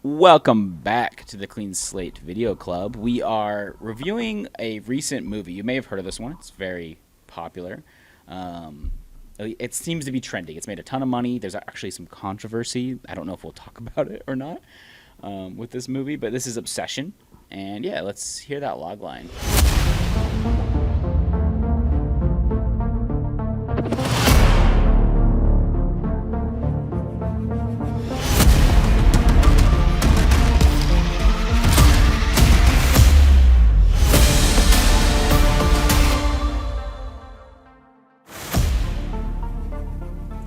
Welcome back to the Clean Slate Video Club. We are reviewing a recent movie. You may have heard of this one. It's very popular. Um, it seems to be trending. It's made a ton of money. There's actually some controversy. I don't know if we'll talk about it or not with this movie, but this is Obsession. And yeah, let's hear that log line.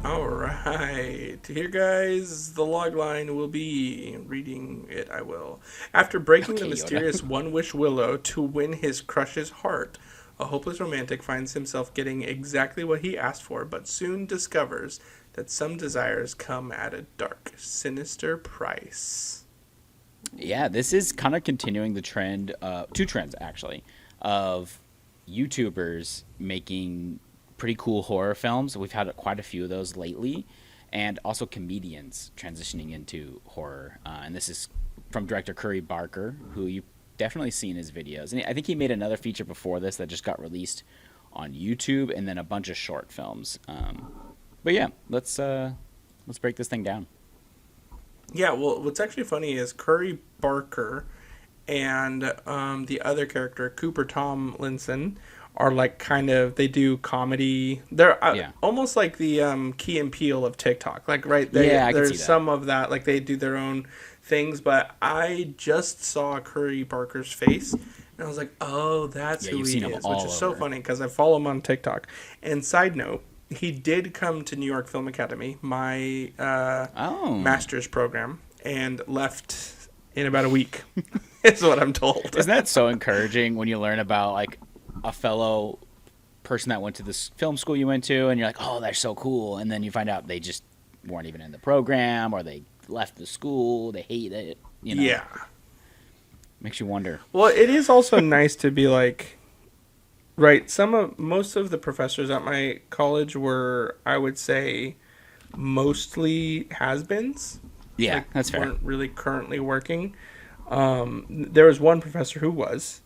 Alright, here guys, the log line will be reading it. I will. After breaking the Okay, mysterious Yoda. One Wish Willow to win his crush's heart, a hopeless romantic finds himself getting exactly what he asked for, but soon discovers that some desires come at a dark, sinister price. Yeah, this is kind of continuing the trend, two trends actually, of YouTubers making pretty cool horror films. We've had quite a few of those lately, and also comedians transitioning into horror. And this is from director Curry Barker, who you've definitely seen his videos. And I think he made another feature before this that just got released on YouTube, and then a bunch of short films. But yeah, let's break this thing down. Yeah, well, what's actually funny is Curry Barker and the other character, Cooper Tomlinson, are like kind of, they do comedy. They're Yeah, almost like the Key and Peele of TikTok. Like, right, yeah, I can see there's that. some of that. Like, they do their own things. But I just saw Curry Barker's face, and I was like, oh, that's Yeah, who you've he seen them is, which all is so over. funny because I follow him on TikTok. And side note, he did come to New York Film Academy, my Oh, master's program, and left in about a week. Is what I'm told. isn't that so encouraging when you learn about like a fellow person that went to this film school you went to, and you're like, oh, they're so cool, and then you find out they just weren't even in the program, or they left the school, they hate it. Yeah. Makes you wonder. Well, it is also nice to be like, right, most of the professors at my college were, I would say, mostly has-beens. Yeah, Like, that's fair. weren't really currently working. There was one professor who was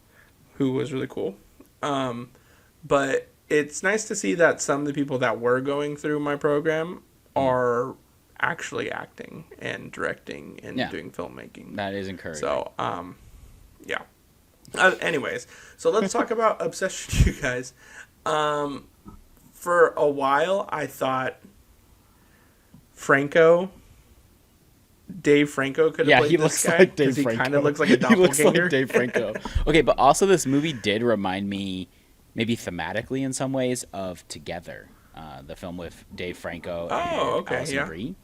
really cool. But it's nice to see that some of the people that were going through my program are actually acting and directing and Yeah, doing filmmaking. that is encouraging. So, yeah. Anyways, so let's talk about Obsession, you guys. For a while, I thought Franco, Dave Franco, could have Yeah, he played this looks guy like because Dave he kind Franco. of looks like a He looks like doppelganger. Dave Franco. Okay, but also this movie did remind me, maybe thematically in some ways, of Together, the film with Dave Franco Oh, and okay, Alison yeah. Brie.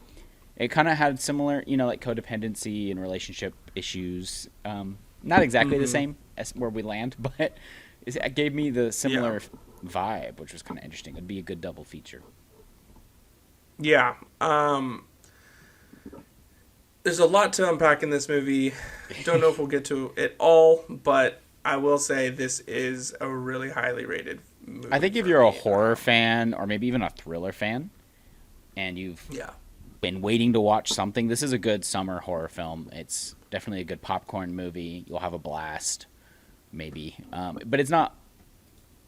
It kind of had similar, like codependency and relationship issues. Not exactly the same as where we land, but it gave me the similar vibe, which was kind of interesting. It'd be a good double feature. Yeah. There's a lot to unpack in this movie. Don't know if we'll get to it all, but I will say this is a really highly rated movie. I think if for you're a me. horror fan, or maybe even a thriller fan, and you've Yeah. been waiting to watch something, this is a good summer horror film. It's definitely a good popcorn movie. You'll have a blast, maybe. But it's not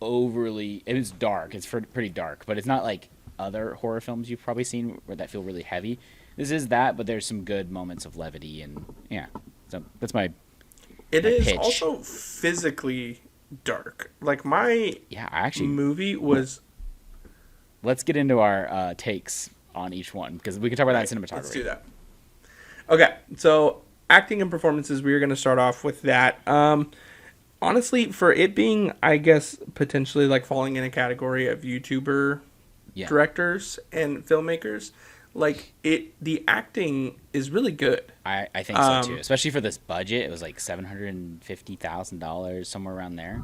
overly. It's dark. It's pretty dark, but it's not like other horror films you've probably seen where that feel really heavy. This is that, but there's some good moments of levity, and yeah. So that's my It my is pitch. also physically dark. Like, my Yeah, I actually movie was... let's get into our takes on each one because we can talk about that in cinematography. Let's do that. Okay, so acting and performances, we are going to start off with that. Honestly, for it being, I guess, potentially like falling in a category of YouTuber Yeah. directors and filmmakers, like, the acting is really good. I think so too, especially for this budget. It was like $750,000, somewhere around there,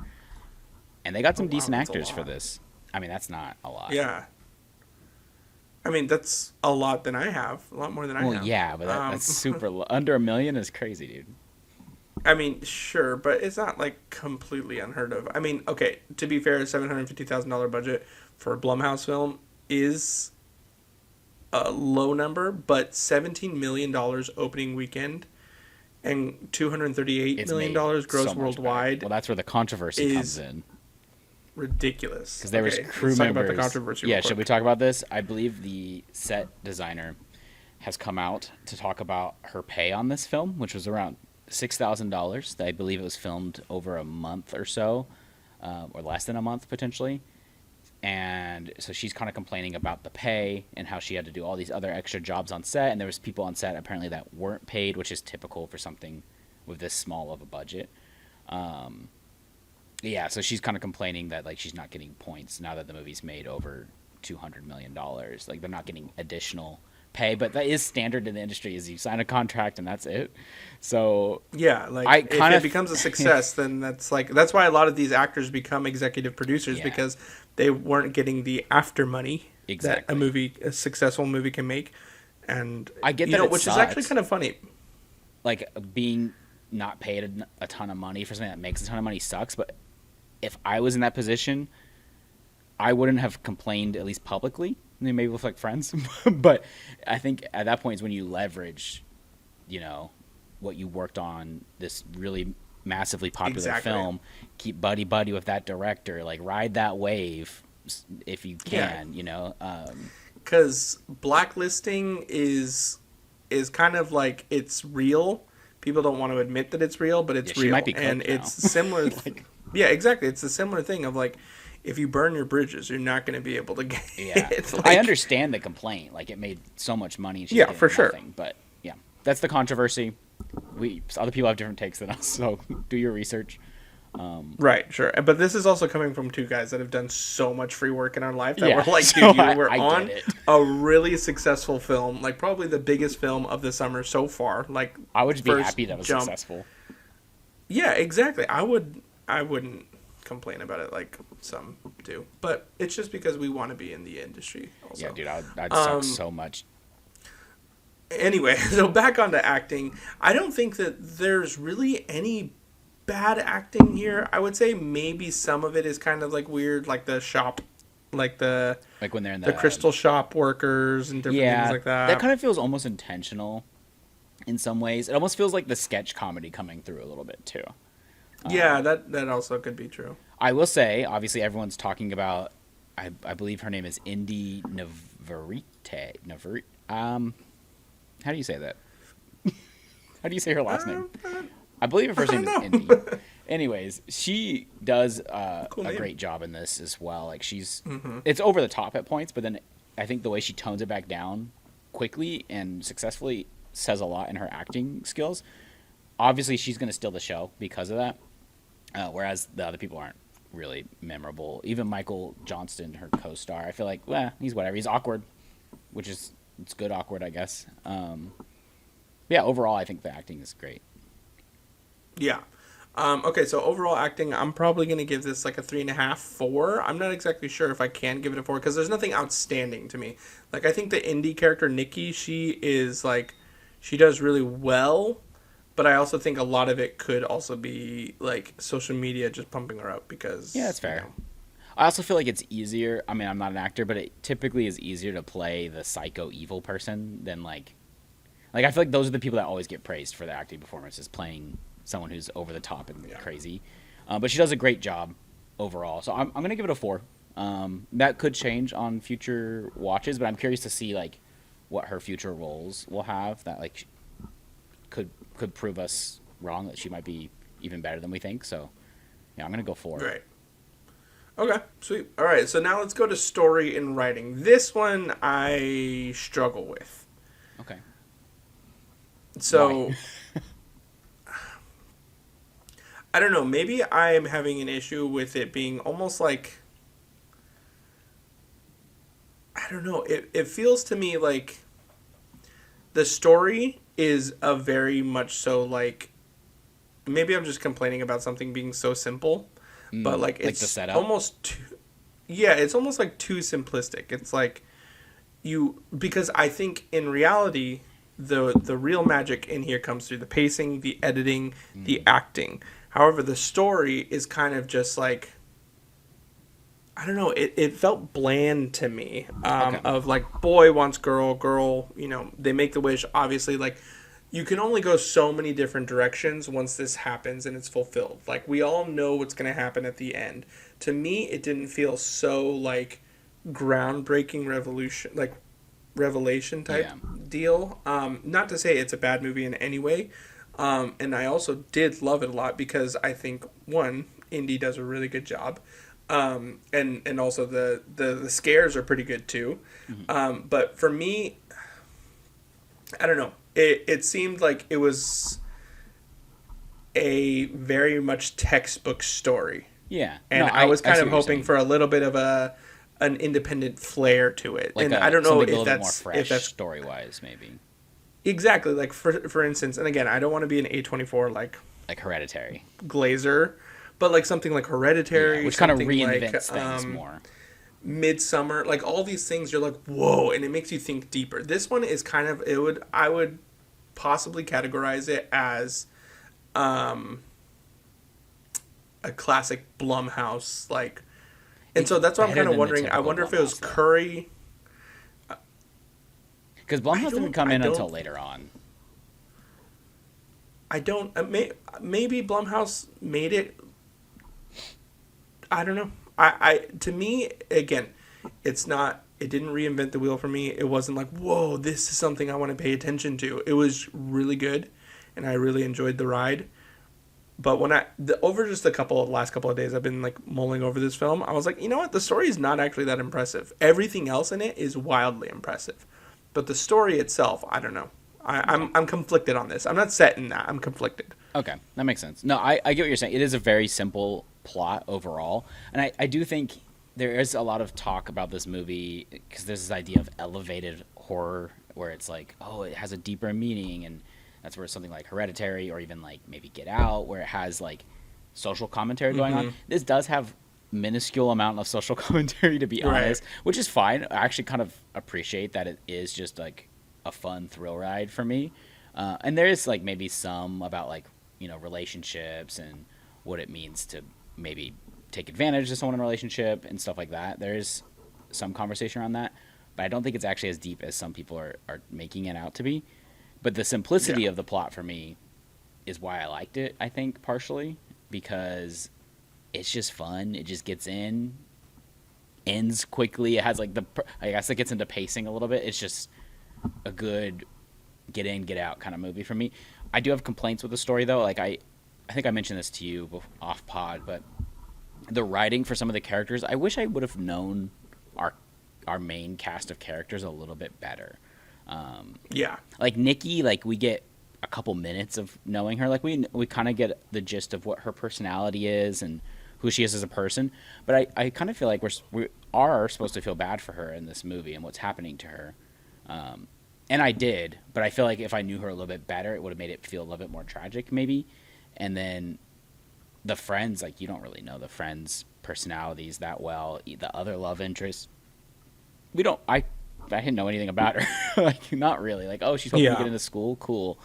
and they got some wow, decent that's a actors for lot. this. I mean, that's not a lot. Yeah. I mean, that's a lot than I have. A lot more than I Well, have. yeah, but that's super under $1 million is crazy, dude. I mean, sure, but it's not like completely unheard of. I mean, okay, to be fair, a $750,000 budget for a Blumhouse film is a low number, but $17 million opening weekend and $238 It's million made dollars gross so much worldwide better. Well, that's where the controversy comes in. Ridiculous. Because there was crew let's members. talk about the controversy. Yeah, should we talk about this? I believe the set designer has come out to talk about her pay on this film, which was around $6,000. I believe it was filmed over a month or so, or less than a month potentially. And so she's kind of complaining about the pay and how she had to do all these other extra jobs on set, and there was people on set apparently that weren't paid, which is typical for something with this small of a budget. Yeah, so she's kind of complaining that like she's not getting points now that the movie's made over $200 million. Like they're not getting additional pay, but that is standard in the industry. Is you sign a contract and that's it. So yeah, like if it becomes a success, then that's why a lot of these actors become executive producers, because they weren't getting the after money that a successful movie can make. And I get that, which is actually kind of funny. Like being not paid a ton of money for something that makes a ton of money sucks, but if I was in that position, I wouldn't have complained, at least publicly. I mean, maybe with like friends, but I think at that point is when you leverage, what you worked on, this really massively popular film. Keep buddy with that director, like ride that wave if you can, Because blacklisting is kind of like, it's real. People don't want to admit that it's real, but it's real. She might be and now. It's similar. Yeah, exactly. It's a similar thing of like, if you burn your bridges, you're not going to be able to get it. I understand the complaint. Like, it made so much money. And for sure. But yeah, that's the controversy. Other people have different takes than us, so do your research. Right, sure. But this is also coming from two guys that have done so much free work in our life that we're like, dude, you were on a really successul film, like probably the biggest film of the summer so far. Like, I would be happy that was successful. Yeah, exactly. I wouldn't complain about it like some do, but it's just because we want to be in the industry also. Yeah, dude, I'd suck so much. Anyway, so back onto acting. I don't think that there's really any bad acting here. I would say maybe some of it is kind of like weird, like the shop, like when they're in the crystal shop workers and different things like that. That kind of feels almost intentional in some ways. It almost feels like the sketch comedy coming through a little bit too. Yeah, that also could be true. I will say, obviously, everyone's talking about. I believe her name is Indy Navarrete. How do you say that? How do you say her last name? I believe her first name is Indy. Anyways, she does a great job in this as well. Like it's over the top at points, but then I think the way she tones it back down quickly and successfully says a lot in her acting skills. Obviously, she's going to steal the show because of that. Whereas the other people aren't really memorable. Even Michael Johnston, her co-star, I feel like, he's whatever. He's awkward, which is, it's good awkward, I guess. Yeah, overall, I think the acting is great. Yeah. Okay, so overall acting, I'm probably going to give this like a 3.5, 4. I'm not exactly sure if I can give it a 4 because there's nothing outstanding to me. Like, I think the indie character, Nikki, she does really well. But I also think a lot of it could also be like social media just pumping her up because... Yeah, that's fair. I also feel like it's easier. I mean, I'm not an actor, but it typically is easier to play the psycho evil person than like I feel like those are the people that always get praised for their acting performances, playing someone who's over the top and crazy. But she does a great job overall. So I'm going to give it a 4. That could change on future watches, but I'm curious to see like what her future roles will have that like could prove us wrong, that she might be even better than we think. So yeah, I'm gonna go 4. Right. Okay, sweet. All right, so now let's go to story and writing. This one I struggle with. Okay. So I don't know, maybe I'm having an issue with it being almost like, I don't know, it feels to me like the story is a very much so like, maybe I'm just complaining about something being so simple, but like it's the setup? Almost too, it's almost like too simplistic. It's like because I think in reality the real magic in here comes through the pacing, the editing, the acting. However, the story is kind of just like, I don't know, it felt bland to me. Of like, boy wants girl, they make the wish, obviously, like, you can only go so many different directions once this happens and it's fulfilled. Like, we all know what's going to happen at the end. To me, it didn't feel so, like, groundbreaking revelation type deal. Not to say it's a bad movie in any way. And I also did love it a lot because I think, one, Indy does a really good job. And also the scares are pretty good too. Mm-hmm. But for me, I don't know. It seemed like it was a very much textbook story. Yeah. And I was kind of hoping for a little bit of an independent flair to it. Like and I don't know if that's more fresh story wise, maybe. Exactly. Like for instance, and again, I don't want to be an A24 like Hereditary glazer, but like something like Hereditary, which kind of reinvents things more. Midsummer, like all these things, you're like, whoa, and it makes you think deeper. This one is kind of I would possibly categorize it as a classic Blumhouse, like, and so that's what I'm kind of wondering. I wonder if it was Curry, because Blumhouse didn't come in until later on. I don't. Maybe Blumhouse made it. I don't know. To me, again, it's not. It didn't reinvent the wheel for me. It wasn't like, whoa, this is something I want to pay attention to. It was really good, and I really enjoyed the ride. But when over just last couple of days, I've been like mulling over this film. I was like, you know what? The story is not actually that impressive. Everything else in it is wildly impressive, but the story itself, I don't know. I'm conflicted on this. I'm not set in that. I'm conflicted. Okay, that makes sense. No, I get what you're saying. It is a very simple plot overall, and I do think there is a lot of talk about this movie because there's this idea of elevated horror where it's like, oh, it has a deeper meaning, and that's where something like Hereditary or even like maybe Get Out, where it has like social commentary going on. This does have minuscule amount of social commentary, to be honest, which is fine. I actually kind of appreciate that it is just like a fun thrill ride for me, and there is like maybe some about like, you know, relationships and what it means to maybe take advantage of someone in a relationship and stuff like that. There's some conversation around that, but I don't think it's actually as deep as some people are making it out to be. But the simplicity of the plot for me is why I liked it, I think, partially, because it's just fun. It just gets in, ends quickly. It has like I guess it gets into pacing a little bit. It's just a good get in, get out kind of movie for me. I do have complaints with the story, though. Like I think I mentioned this to you off pod, but the writing for some of the characters, I wish I would have known our main cast of characters a little bit better. Like Nikki, like we get a couple minutes of knowing her. Like we kind of get the gist of what her personality is and who she is as a person. But I kind of feel like we are supposed to feel bad for her in this movie and what's happening to her. And I did, but I feel like if I knew her a little bit better, it would have made it feel a little bit more tragic, maybe. And then the friends, like, you don't really know the friends' personalities that well. The other love interests, I didn't know anything about her. Like, not really. Like, oh, she's hoping to get into school? Cool.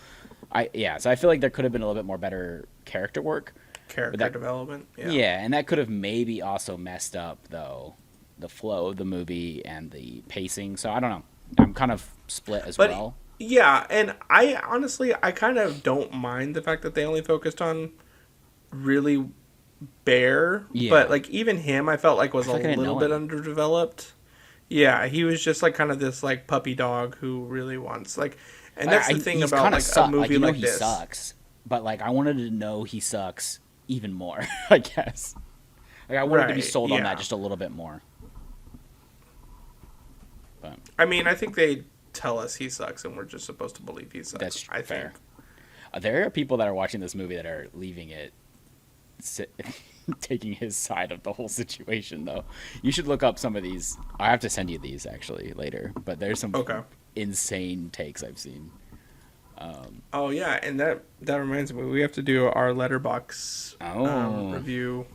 So I feel like there could have been a little bit more better character work. Character development. Yeah, and that could have maybe also messed up, though, the flow of the movie and the pacing. So I don't know. I'm kind of split as well. Yeah, and I honestly, I kind of don't mind the fact that they only focused on really Bear. Yeah. But, like, even him, I felt like was a little bit underdeveloped. Yeah, he was just, like, kind of this, like, puppy dog who really wants, like... And that's the thing about, like, a movie like this. He sucks, but, like, I wanted to know he sucks even more, I guess. Like, I wanted to be sold on that just a little bit more. But I mean, I think they tell us he sucks, and we're just supposed to believe he sucks. That's fair. There are people that are watching this movie that are leaving it... taking his side of the whole situation, though. You should look up some of these. I have to send you these actually later, but there's some insane takes I've seen. Oh yeah, and that reminds me, we have to do our Letterboxd review.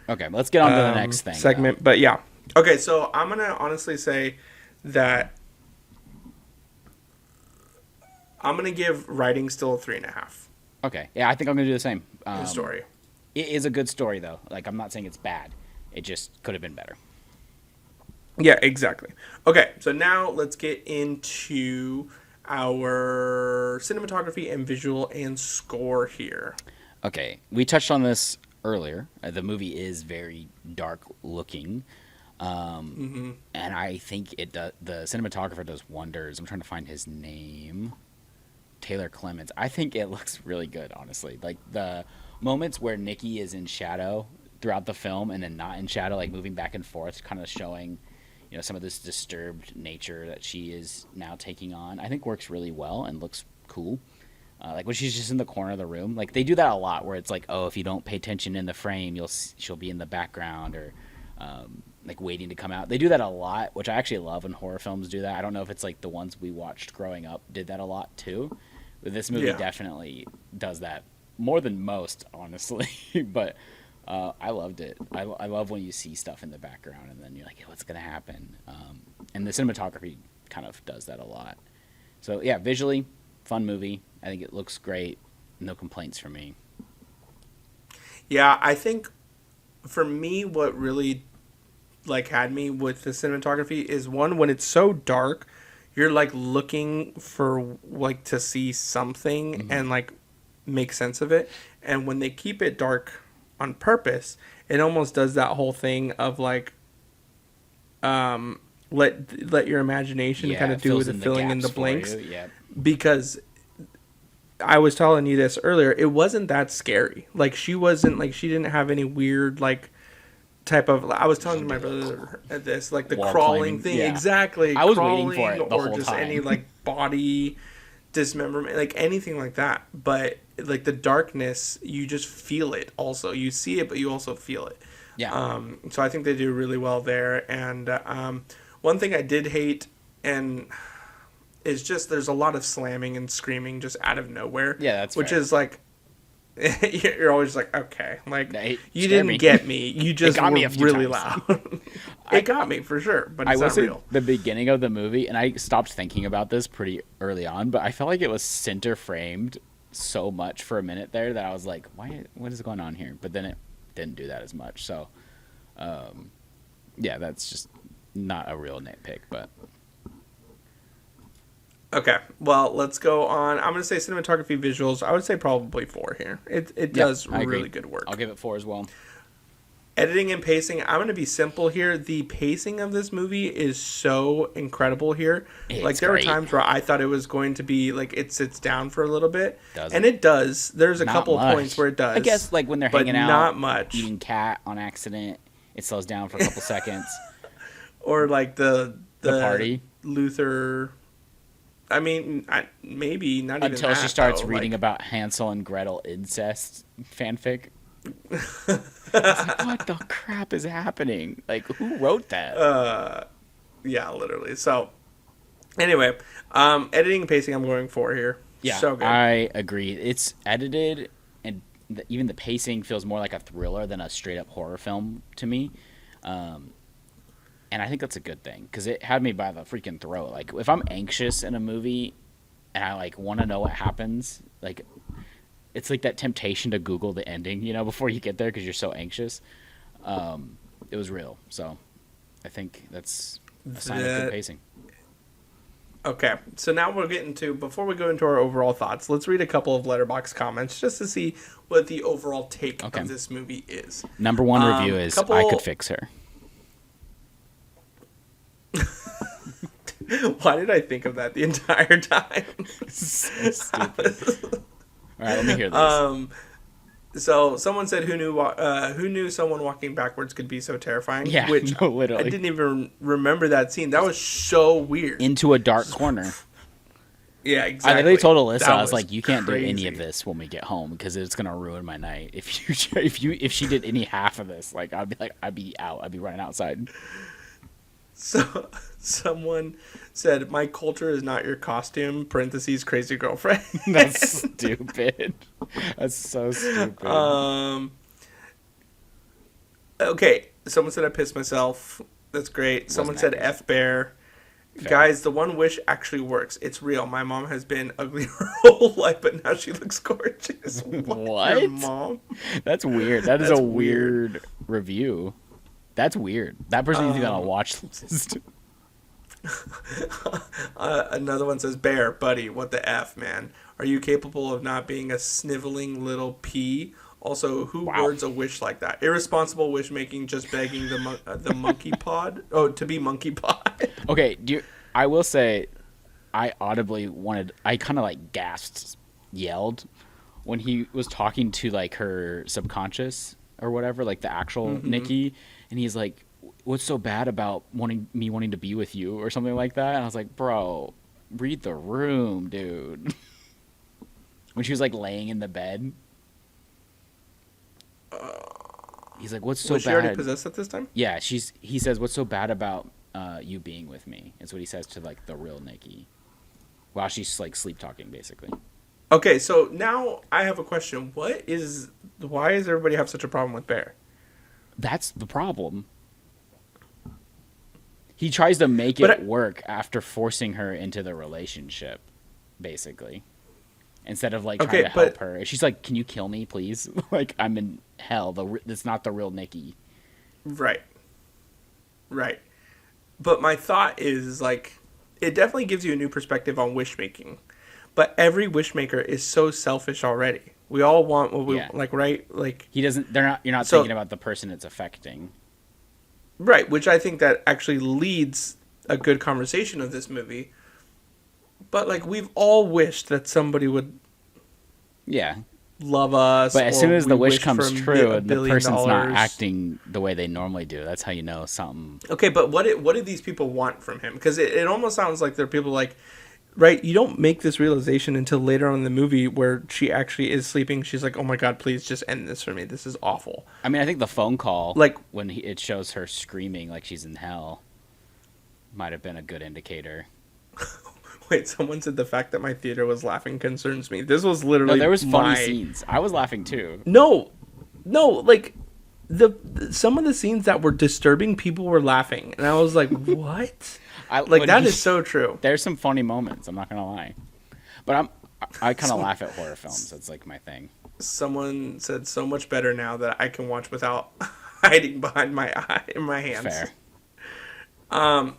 Okay, let's get on to the next thing segment. Though. But yeah, okay. So I'm gonna honestly say that I'm gonna give writing still a 3.5. Okay, yeah, I think I'm gonna do the same. The story. It is a good story, though. Like, I'm not saying it's bad. It just could have been better. Yeah, exactly. Okay, so now let's get into our cinematography and visual and score here. Okay, we touched on this earlier. The movie is very dark looking, and I think the cinematographer does wonders. I'm trying to find his name, Taylor Clements. I think it looks really good, honestly. Like the moments where Nikki is in shadow throughout the film and then not in shadow, like moving back and forth, kind of showing, some of this disturbed nature that she is now taking on, I think works really well and looks cool. Like when she's just in the corner of the room, like they do that a lot, where it's like, oh, if you don't pay attention in the frame, she'll be in the background, or like waiting to come out. They do that a lot, which I actually love when horror films do that. I don't know if it's like the ones we watched growing up did that a lot too, but this movie definitely does that more than most, honestly. But I loved it. I love when you see stuff in the background and then you're like, hey, what's gonna happen? And the cinematography kind of does that a lot. So yeah, visually, fun movie. I think it looks great. No complaints from me. Yeah, I think for me, what really like had me with the cinematography is, one, when it's so dark, you're like looking for like to see something and like make sense of it. And when they keep it dark on purpose, it almost does that whole thing of like let your imagination kind of do the filling in the blanks. Yeah. Because I was telling you this earlier, it wasn't that scary. Like she didn't have any weird like type of. I was telling my brother this, like the Wall crawling climbing, thing. yeah. Exactly. I was crawling, waiting for it the or whole just time. any like body dismemberment, like anything like that. But like the darkness, you just feel it. Also, you see it, but you also feel it. Yeah. So I think they do really well there. And one thing I did hate, and it's just there's a lot of slamming and screaming just out of nowhere. Yeah, that's which fair. is like you're always like, okay, like you didn't me. get me. You just got were me a few really times. loud. It got me for sure, but I it's will not say real. the beginning of the movie, and I stopped thinking about this pretty early on, but I felt like it was center framed so much for a minute there that I was like, what is going on here? But then it didn't do that as much. So, yeah, that's just not a real nitpick, but. Okay, well, let's go on. I'm going to say cinematography, visuals. I would say probably 4 here. It does really good work. I'll give it 4 as well. Editing and pacing, I'm going to be simple here. The pacing of this movie is so incredible here. It's there great. were times where I thought it was going to be like it sits down for a little bit. Doesn't. And it does. There's a Not couple much. of points where it does. I guess like when they're but hanging out, not much. eating cat on accident, it slows down for a couple seconds. Or like the party. Luther. I mean, maybe not even Until she that, starts though. reading about Hansel and Gretel incest fanfic. It's like, what the crap is happening? Like, who wrote that? Yeah, literally. So, anyway, editing and pacing, I'm going 4 here. Yeah, so good. I agree. It's edited, and even the pacing feels more like a thriller than a straight-up horror film to me. And I think that's a good thing, because it had me by the freaking throat. Like, if I'm anxious in a movie and I, like, want to know what happens, like, it's like that temptation to Google the ending, before you get there because you're so anxious. It was real. So I think that's a sign of good pacing. Okay, so now we're getting to, before we go into our overall thoughts, let's read a couple of Letterboxd comments just to see what the overall take of this movie is. Number 1 review is, I could fix her. Why did I think of that the entire time? So stupid. All right, let me hear this. So someone said, who knew someone walking backwards could be so terrifying? Yeah, which no, literally. I didn't even remember that scene. That was so weird. Into a dark corner. Yeah, exactly. I literally told Alyssa, That I was like, you can't crazy. do any of this when we get home because it's gonna ruin my night. If she did any half of this, like I'd be out. I'd be running outside. So someone said, my culture is not your costume, parentheses, crazy girlfriend. That's stupid. That's so stupid. Okay, someone said I pissed myself. That's great. Someone said F bear. Fair. Guys, the one wish actually works. It's real. My mom has been ugly her whole life, but now she looks gorgeous. What? Your mom? That's weird. That's a weird review. That's weird. That person needs to be on a watch list. Another one says, Bear, buddy, what the F, man? Are you capable of not being a sniveling little pea? Also, who Wow. words a wish like that? Irresponsible wish making, just begging the monkey pod. Oh, to be monkey pod. Okay, I will say, I kind of like gasped, yelled when he was talking to like her subconscious or whatever, like the actual Nikki, and he's like, "What's so bad about wanting to be with you?" or something like that. And I was like, "Bro, read the room, dude." When she was like laying in the bed, he's like, "What's so Was she bad?" already possessed at this time? Yeah, he says, "What's so bad about you being with me?" Is what he says to like the real Nikki, while she's like sleep talking, basically. Okay, so now I have a question. Why does everybody have such a problem with Bear? That's the problem. He tries to make it work after forcing her into the relationship, basically. Instead of like trying to help her. She's like, "Can you kill me, please?" Like, I'm in hell. It's not the real Nikki. Right. Right. But my thought is, like, it definitely gives you a new perspective on wish making. But every wish maker is so selfish already. We all want what we like, right? Like, he doesn't. You're not thinking about the person it's affecting. Right, which I think that actually leads a good conversation of this movie. But like, we've all wished that somebody would, love us. But as soon as the wish comes true and the person's not $1 billion. acting the way they normally do, that's how you know something. Okay, but what do these people want from him? Because it almost sounds like they're people like, right, you don't make this realization until later on in the movie where she actually is sleeping. She's like, "Oh my God, please just end this for me. This is awful." I mean, I think the phone call, like when it shows her screaming like she's in hell, might have been a good indicator. Wait, someone said the fact that my theater was laughing concerns me. This was literally there was funny scenes. I was laughing too. No, like some of the scenes that were disturbing, people were laughing, and I was like, "What?" That is so true. There's some funny moments. I'm not gonna lie, but I kind of laugh at horror films. That's like my thing. Someone said so much better now that I can watch without hiding behind my hands. Fair.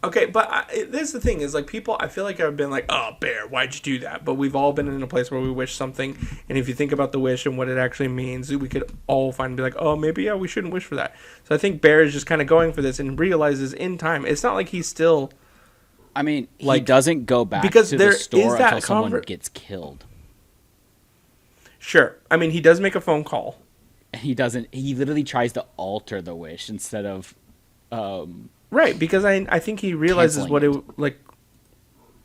Okay, but this is the thing is, like, people, I feel like I've been like, "Oh, Bear, why'd you do that?" But we've all been in a place where we wish something, and if you think about the wish and what it actually means, we could all find and be like, "Oh, maybe we shouldn't wish for that." So I think Bear is just kind of going for this and realizes in time it's not like he's still. I mean, he doesn't go back because to there the store is that until someone gets killed. Sure, I mean, he does make a phone call. And he doesn't. He literally tries to alter the wish instead of. Right, because I think he realizes what it like.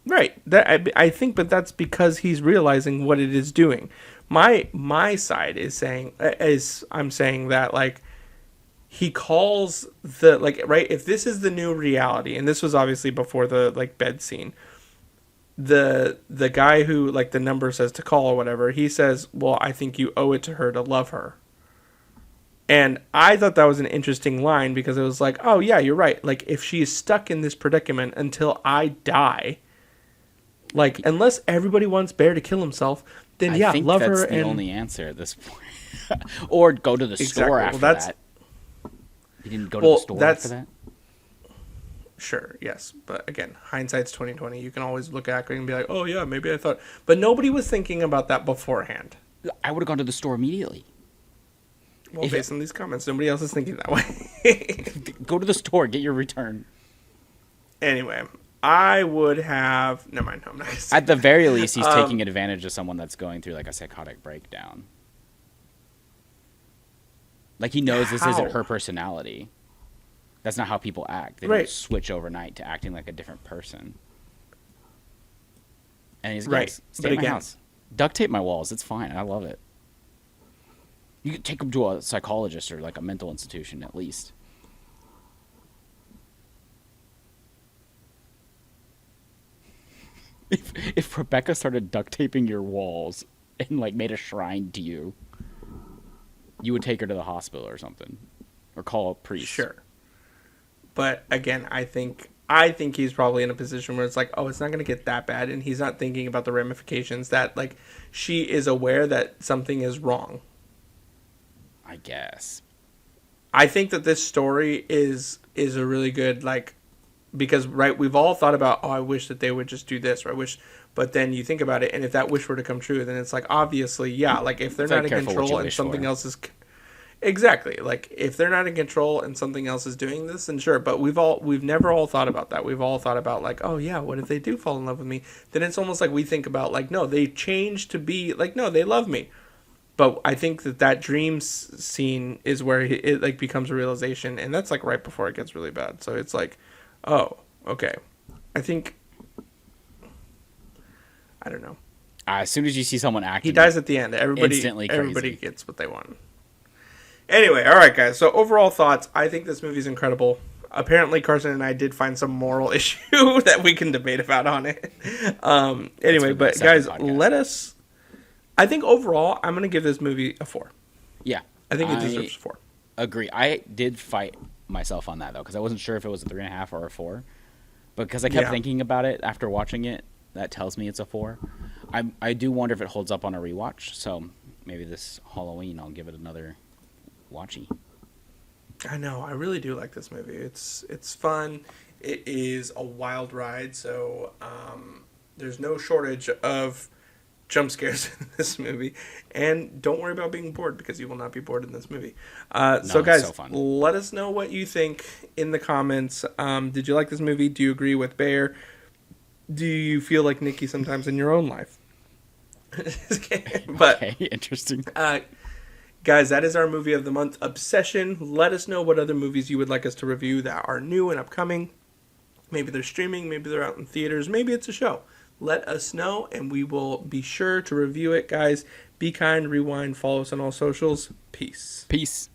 Right, that I think, but that's because he's realizing what it is doing. My side is saying I'm saying that, like, he calls the, like, right, if this is the new reality, and this was obviously before the, like, bed scene, the guy who, like, the number says to call or whatever, he says, "Well, I think you owe it to her to love her." And I thought that was an interesting line because it was like, "Oh yeah, you're right. Like, if she's stuck in this predicament until I die, like, unless everybody wants Bear to kill himself, then I think love that's her." the only answer at this point. Or go to the store after that. He didn't go to the store after that. Sure, yes, but again, hindsight's 20/20. You can always look at it and be like, "Oh yeah, maybe I thought," but nobody was thinking about that beforehand. I would have gone to the store immediately. Well, based on these comments, nobody else is thinking that way. Go to the store, get your return. Anyway, I would have. Never mind. No, I'm not gonna say At the very least, he's taking advantage of someone that's going through like a psychotic breakdown. Like, he knows this isn't her personality. That's not how people act. They don't switch overnight to acting like a different person. And he's like, "Yes, stay in my house. Duct tape my walls. It's fine. I love it." You could take him to a psychologist or like a mental institution at least. If Rebecca started duct taping your walls and like made a shrine to you, you would take her to the hospital or something, or call a priest. Sure. But again, I think he's probably in a position where it's like, oh, it's not going to get that bad, and he's not thinking about the ramifications that, like, she is aware that something is wrong. I guess. I think that this story is a really good, like, because right, we've all thought about, oh, I wish that they would just do this, or I wish, but then you think about it, and if that wish were to come true, then it's like, obviously, yeah, like if they're It's not like, in careful what you control and wish something for. else is exactly, like if they're not in control and something else is doing this, then sure, but we've never all thought about that. We've all thought about like, oh yeah, what if they do fall in love with me? Then it's almost like we think about like, no, they change to be like, no, they love me. But I think that dreams scene is where it like becomes a realization, and that's like right before it gets really bad. So it's like, oh, okay. I think, I don't know. As soon as you see someone acting, He dies at the end. Instantly crazy. Everybody gets what they want. Anyway, all right, guys. So overall thoughts. I think this movie's incredible. Apparently, Carson and I did find some moral issue that we can debate about on it. Anyway, but guys, let us. I think overall, I'm going to give this movie a 4. Yeah, I think it deserves a 4. Agree. I did fight myself on that though, because I wasn't sure if it was a 3.5 or a 4. But because I kept thinking about it after watching it, that tells me it's a 4. I do wonder if it holds up on a rewatch. So maybe this Halloween I'll give it another watchy. I know. I really do like this movie. It's fun. It is a wild ride. So there's no shortage of jump scares in this movie, and don't worry about being bored, because you will not be bored in this movie. So guys, let us know what you think in the comments. Did you like this movie? Do you agree with Bear? Do you feel like Nikki sometimes in your own life? But okay, interesting. Guys, that is our movie of the month, Obsession. Let us know what other movies you would like us to review that are new and upcoming. Maybe they're streaming, maybe they're out in theaters, maybe it's a show. Let us know, and we will be sure to review it, guys. Be kind, rewind, follow us on all socials. Peace. Peace.